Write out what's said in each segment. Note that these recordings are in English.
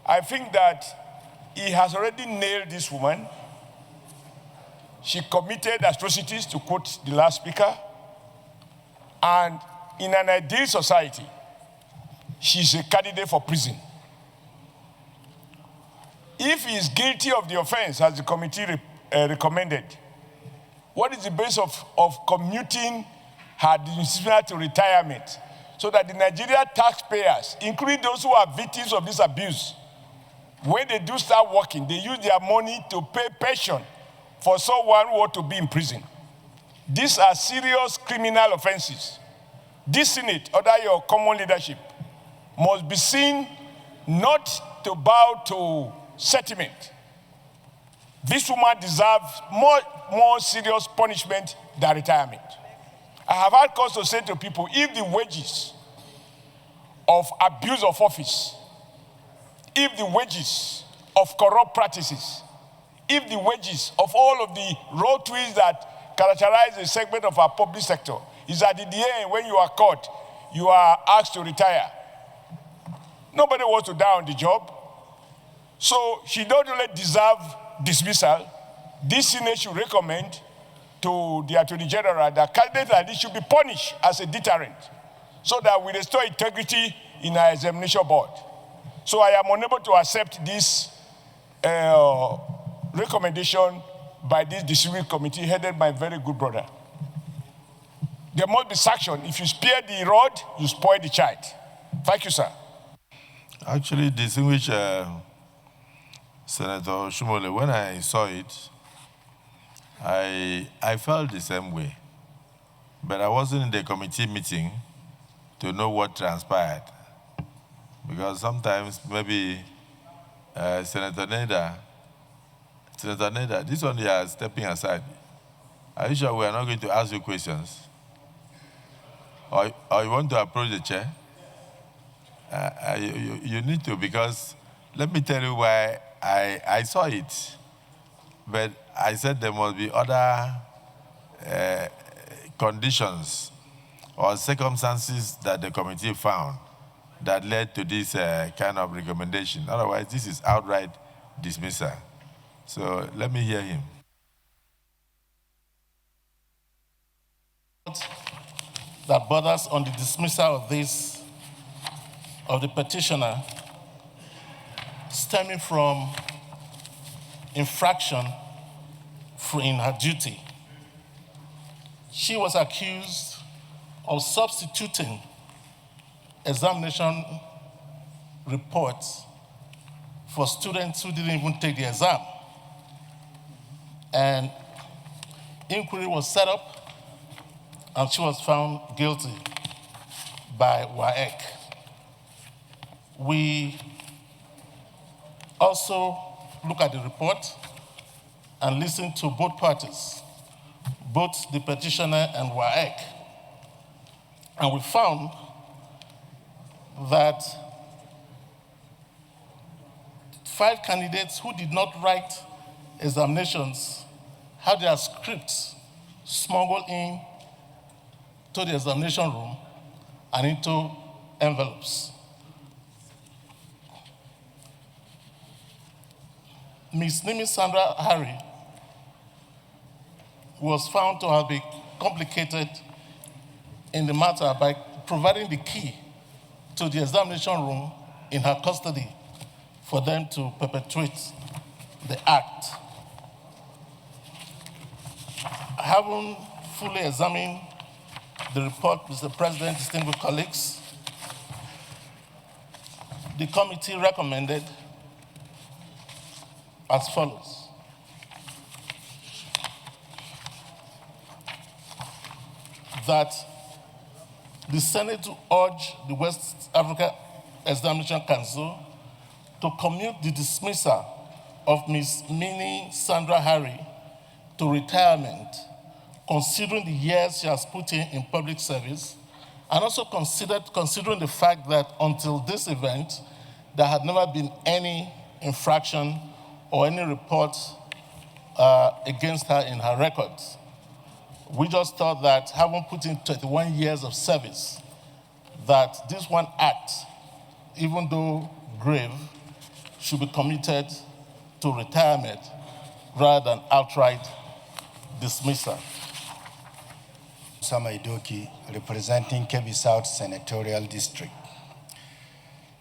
I think that he has already nailed this woman. She committed atrocities, to quote the last speaker. And in an ideal society, she's a candidate for prison. If he is guilty of the offense, as the committee recommended, what is the basis of commuting her dismissal to retirement so that the Nigerian taxpayers, including those who are victims of this abuse, when they do start working, they use their money to pay pension for someone who ought to be in prison? These are serious criminal offenses. This Senate, under your common leadership, must be seen not to bow to sentiment. This woman deserves more serious punishment than retirement. I have had cause to say to people, if the wages of abuse of office, if the wages of corrupt practices, if the wages of all of the road twists that characterize a segment of our public sector is that in the end, when you are caught, you are asked to retire. Nobody wants to die on the job. So she don't really deserve dismissal. This Senate should recommend to the Attorney General that candidates like this should be punished as a deterrent so that we restore integrity in our examination board. So I am unable to accept this recommendation by this disciplinary committee headed by a very good brother. There must be sanction. If you spare the rod, you spoil the child. Thank you, sir. Actually, distinguished Senator Oshiomhole, when I saw it, I felt the same way. But I wasn't in the committee meeting to know what transpired. Because sometimes maybe Senator Neda, this one you are stepping aside. Are you sure we are not going to ask you questions? Or you want to approach the chair? You need to, because let me tell you why I saw it. But I said there must be other conditions or circumstances that the committee found that led to this kind of recommendation. Otherwise, this is outright dismissal. So let me hear him. That borders on the dismissal of the petitioner stemming from infraction in her duty. She was accused of substituting examination reports for students who didn't even take the exam. And inquiry was set up and she was found guilty by WAEC. We also look at the report and listen to both parties, both the petitioner and WAEC. And we found that 5 candidates who did not write examinations had their scripts smuggled in to the examination room and into envelopes. Ms. Sandra Harry was found to have been complicated in the matter by providing the key to the examination room in her custody for them to perpetrate the act. Having fully examined the report, Mr. President, distinguished colleagues, the committee recommended as follows. That the Senate to urge the West Africa Examination Council to commute the dismissal of Ms. Sandra Harry to retirement, considering the years she has put in public service, and also considering the fact that until this event, there had never been any infraction or any report against her in her records. We just thought that having put in 21 years of service, that this one act, even though grave, should be commuted to retirement rather than outright dismissal. Samaidoki, representing Kebbi South Senatorial District.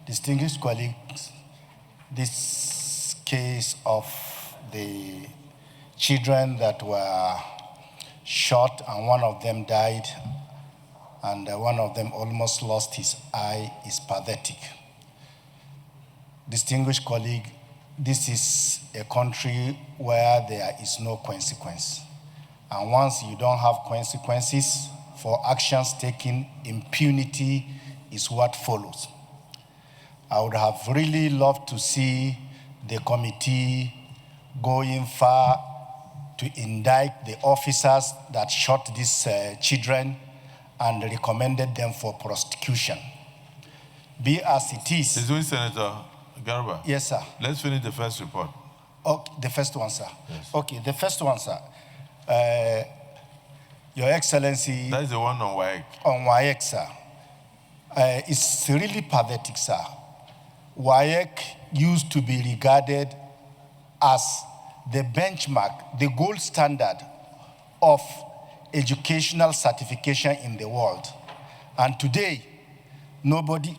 Distinguished colleagues, this case of the children that were shot and one of them died and one of them almost lost his eye is pathetic. Distinguished colleague, this is a country where there is no consequence. And once you don't have consequences for actions taken, impunity is what follows. I would have really loved to see the committee going far to indict the officers that shot these children and recommended them for prosecution. Be as it is. Senator Garba. Yes, sir. Let's finish the first report. Okay, the first one, sir. Yes. Okay, the first one, sir. Your Excellency. That is the one on WAEC. On WAEC, sir. It's really pathetic, sir. WAEC used to be regarded as the benchmark, the gold standard of educational certification in the world. And today, nobody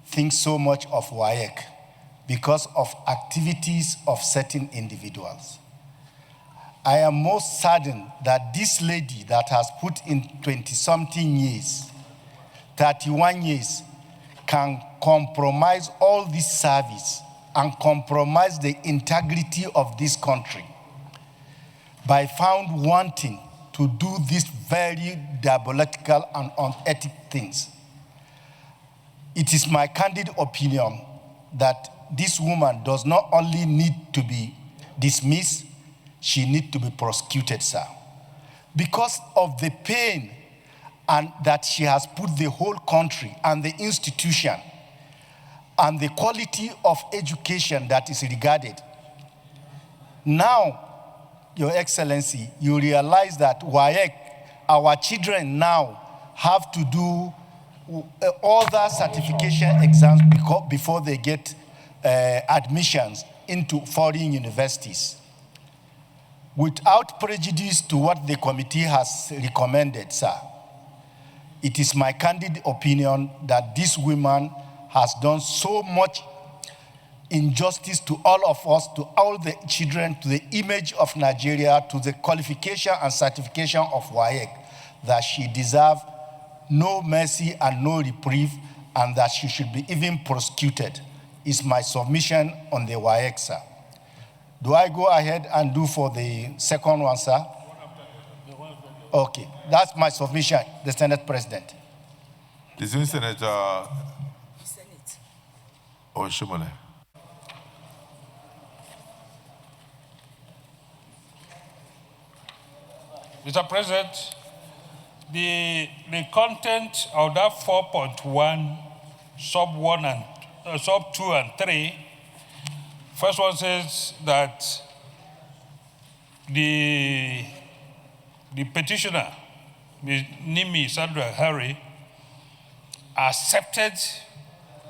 thinks so much of WAEC because of activities of certain individuals. I am most saddened that this lady that has put in 20-something years, 31 years, can compromise all this service and compromise the integrity of this country by found wanting to do these very diabolical and unethical things. It is my candid opinion that this woman does not only need to be dismissed, she needs to be prosecuted, sir. Because of the pain and that she has put the whole country and the institution and the quality of education that is regarded. Now, Your Excellency, you realize that WAEC, our children now have to do other certification exams before they get admissions into foreign universities. Without prejudice to what the committee has recommended, sir, it is my candid opinion that this woman has done so much injustice to all of us, to all the children, to the image of Nigeria, to the qualification and certification of WAEC, that she deserves no mercy and no reprieve, and that she should be even prosecuted, is my submission on the WAEC, sir. Do I go ahead and do for the second one, sir? Okay, that's my submission, the Senate President. Distinguished Senator Oshiomhole. Mr. President, the content of that 4.1, sub 1 and sub 2 and 3, first one says that the petitioner, Ms. Nimi Sandra Harry, accepted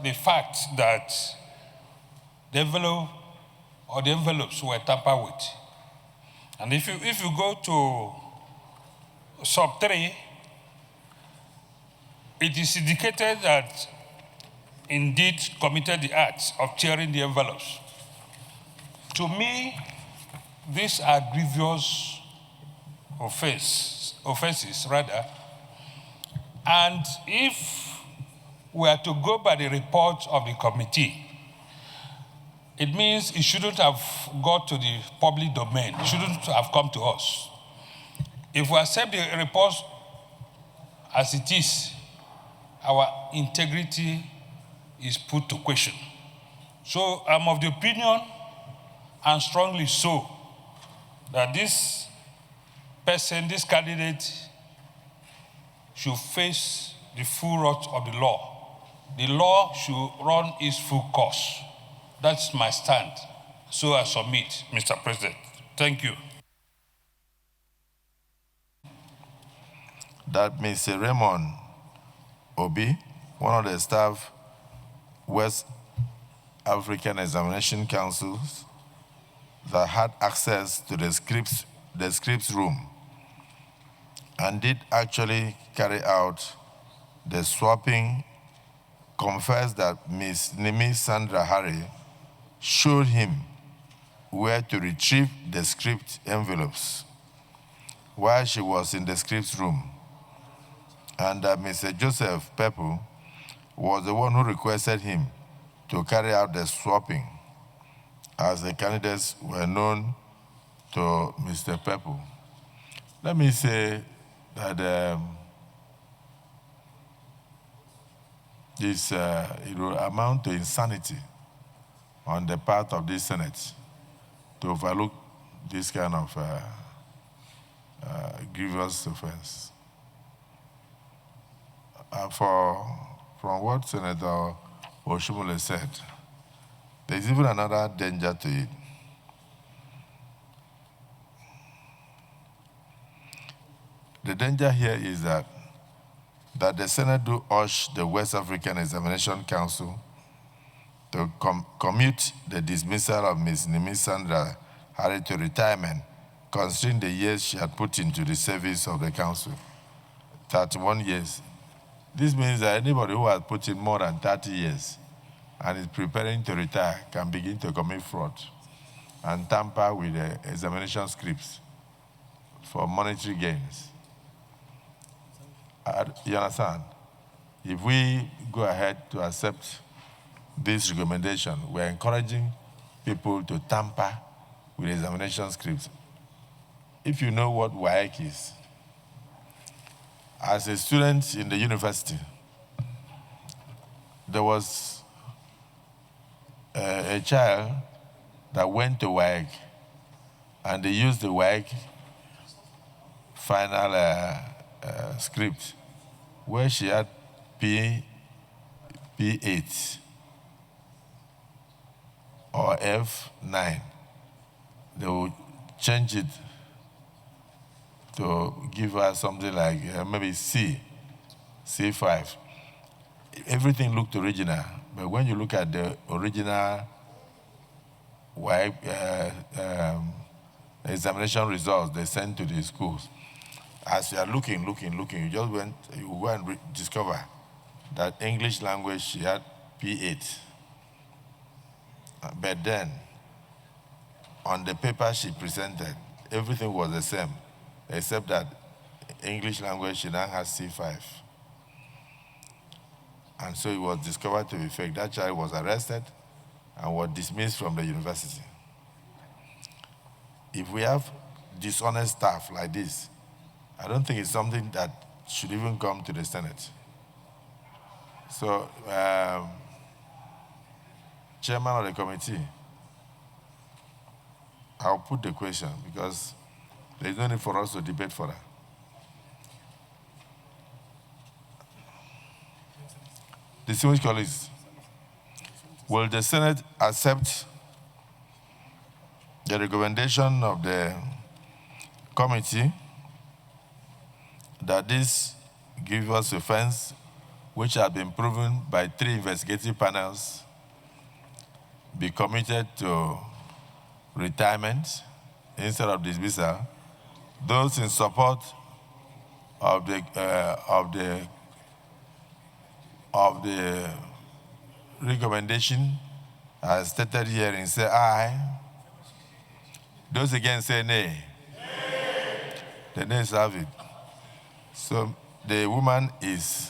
the fact that the envelope or the envelopes were tampered with. And if you go to sub 3, it is indicated that indeed committed the act of tearing the envelopes. To me, these are grievous offenses rather. And if we are to go by the report of the committee, it means it shouldn't have got to the public domain. It shouldn't have come to us. If we accept the report as it is, our integrity is put to question. So I'm of the opinion, and strongly so, that this person, this candidate, should face the full wrath of the law. The law should run its full course. That's my stand. So I submit, Mr. President. Thank you. That Mr. Raymond Obi, one of the staff, West African examination councils that had access to the scripts room and did actually carry out the swapping, confessed that Ms. Nimi Sandra Harry showed him where to retrieve the script envelopes while she was in the scripts room, and that Mr. Joseph Pepu was the one who requested him to carry out the swapping, as the candidates were known to Mr. Pepu. Let me say that it will amount to insanity on the part of this Senate to overlook this kind of grievous offense. From what Senator Oshiomhole said, there's even another danger to it. The danger here is that the Senate do urge the West African Examination Council to commute the dismissal of Ms. Nimi Sandra Harry to retirement, considering the years she had put into the service of the council, 31 years. This means that anybody who has put in more than 30 years and is preparing to retire can begin to commit fraud and tamper with the examination scripts for monetary gains. You understand? If we go ahead to accept this recommendation, we're encouraging people to tamper with examination scripts. If you know what WAEC is, as a student in the university, there was a child that went to WAEC, and they used the WAEC final script where she had P8 or F9. They would change it to give her something like maybe C5. Everything looked original, but when you look at the original examination results they sent to the schools, as you are looking, you go and discover that English language she had P8. But then, on the paper she presented, everything was the same, except that English language she now has C5. And so it was discovered to be fake. That child was arrested and was dismissed from the university. If we have dishonest staff like this, I don't think it's something that should even come to the Senate. So, Chairman of the committee, I'll put the question because there's no need for us to debate further. Distinguished colleagues, will the Senate accept the recommendation of the committee that this grievous offense, which has been proven by 3 investigative panels, be committed to retirement instead of dismissal? Those in support of the recommendation as stated herein say aye. Those against say nay. Nay. The nays have it. So the woman is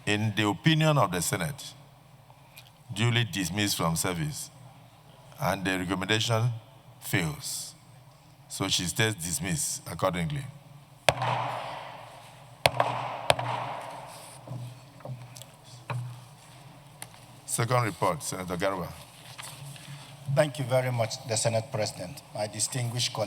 in the opinion of the Senate, duly dismissed from service, and the recommendation fails. So she stays dismissed accordingly. Second report, Senator Garba. Thank you very much, the Senate President, my distinguished colleagues.